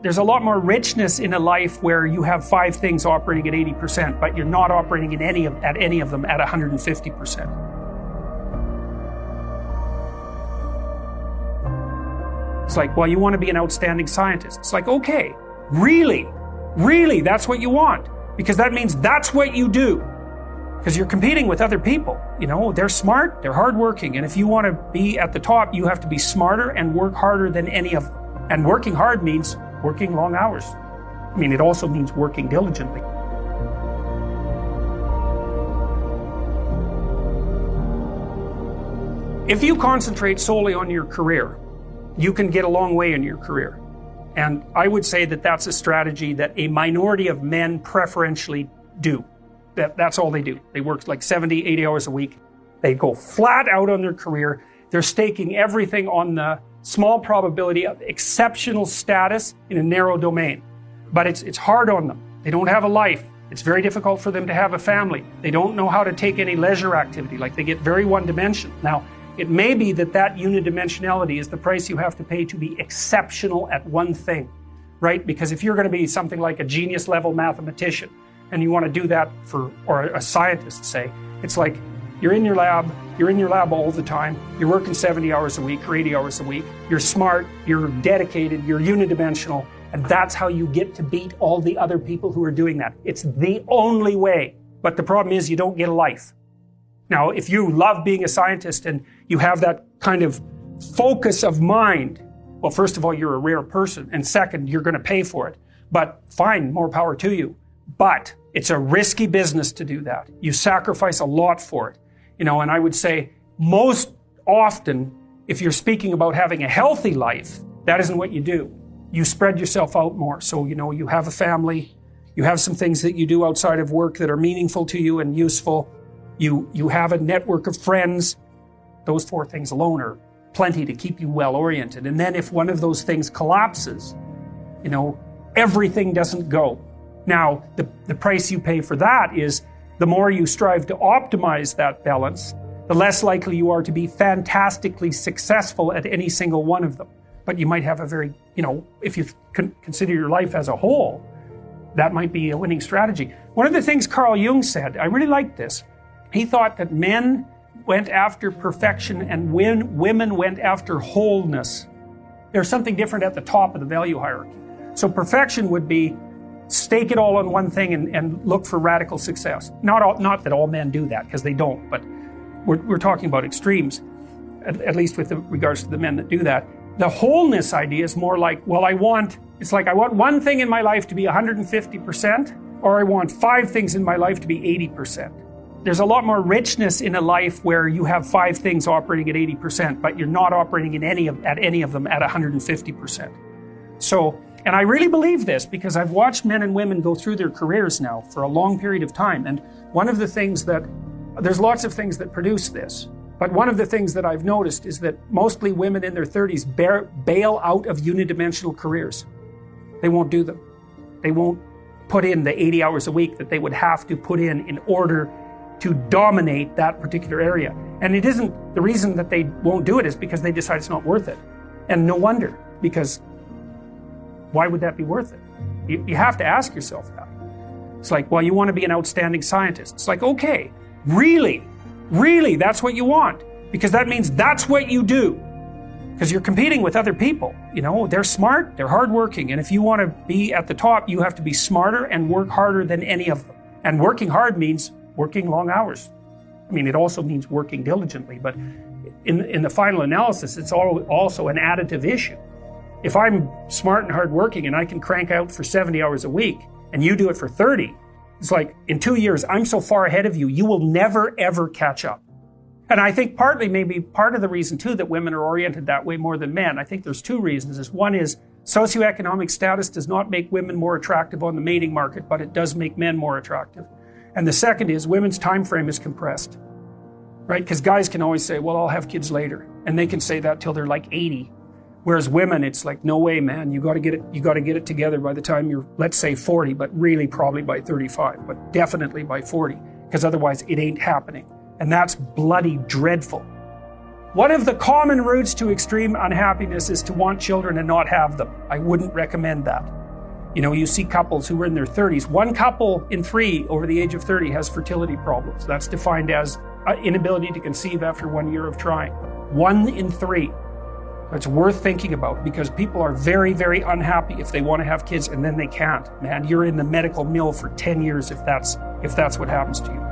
There's a lot more richness in a life where you have 5 things operating at 80%, but you're not operating at any of them at 150%. It's like, well, you want to be an outstanding scientist. It's like, okay, really, that's what you want. Because that means that's what you do. Because you're competing with other people. They're smart, they're hardworking, and if you want to be at the top, you have to be smarter and work harder than any of them. And working hard means working long hours. It also means working diligently. If you concentrate solely on your career, you can get a long way in your career. And I would say that that's a strategy that a minority of men preferentially do. That's all they do. They work like 70, 80 hours a week. They go flat out on their career. They're staking everything on the small probability of exceptional status in a narrow domain. But it's hard on them. They don't have a life. It's very difficult for them to have a family. They don't know how to take any leisure activity. Like, they get very one-dimensional. Now, it may be that unidimensionality is the price you have to pay to be exceptional at one thing, right? Because if you're going to be something like a genius-level mathematician, and you want to do that or a scientist, say, it's like you're in your lab all the time, you're working 70 hours a week or 80 hours a week, you're smart, you're dedicated, you're unidimensional, and that's how you get to beat all the other people who are doing that. It's the only way. But the problem is you don't get a life. Now, if you love being a scientist and you have that kind of focus of mind, well, first of all, you're a rare person, and second, you're going to pay for it. But fine, more power to you. But it's a risky business to do that. You sacrifice a lot for it. And I would say most often, if you're speaking about having a healthy life, that isn't what you do. You spread yourself out more. So, you have a family, you have some things that you do outside of work that are meaningful to you and useful. You have a network of friends. Those 4 things alone are plenty to keep you well-oriented. And then if one of those things collapses, everything doesn't go. Now, the price you pay for that is the more you strive to optimize that balance, the less likely you are to be fantastically successful at any single one of them. But you might have a very, if you consider your life as a whole, that might be a winning strategy. One of the things Carl Jung said, I really liked this. He thought that men went after perfection and women went after wholeness. There's something different at the top of the value hierarchy. So perfection would be stake it all on one thing and look for radical success. Not that all men do that, because they don't, but we're talking about extremes, at least with regards to the men that do that. The wholeness idea is more like, well, I want one thing in my life to be 150%, or I want 5 things in my life to be 80%. There's a lot more richness in a life where you have 5 things operating at 80%, but you're not operating at any of them at 150%. So, and I really believe this because I've watched men and women go through their careers now for a long period of time. And one of the things there's lots of things that produce this, but one of the things that I've noticed is that mostly women in their 30s bail out of unidimensional careers. They won't do them. They won't put in the 80 hours a week that they would have to put in order to dominate that particular area. And it isn't, the reason that they won't do it is because they decide it's not worth it. And no wonder, because why would that be worth it? You have to ask yourself that. It's like, well, you want to be an outstanding scientist. It's like, okay, really, that's what you want. Because that means that's what you do. Because you're competing with other people. They're smart, they're hardworking, and if you want to be at the top, you have to be smarter and work harder than any of them. And working hard means working long hours. It also means working diligently, but in the final analysis, it's also an additive issue. If I'm smart and hardworking and I can crank out for 70 hours a week and you do it for 30, it's like in 2 years, I'm so far ahead of you, you will never ever catch up. And I think maybe part of the reason too that women are oriented that way more than men, I think there's 2 reasons. One is socioeconomic status does not make women more attractive on the mating market, but it does make men more attractive. And the second is women's time frame is compressed, right? Because guys can always say, well, I'll have kids later. And they can say that till they're like 80. Whereas women, it's like, no way, man, you got to get it together by the time you're, let's say 40, but really probably by 35, but definitely by 40, because otherwise it ain't happening. And that's bloody dreadful. One of the common routes to extreme unhappiness is to want children and not have them. I wouldn't recommend that. You know, you see couples who are in their 30s. 1 couple in 3 over the age of 30 has fertility problems. That's defined as inability to conceive after 1 year of trying. 1 in 3. It's worth thinking about, because people are very, very unhappy if they want to have kids and then they can't. Man, you're in the medical mill for 10 years if that's what happens to you.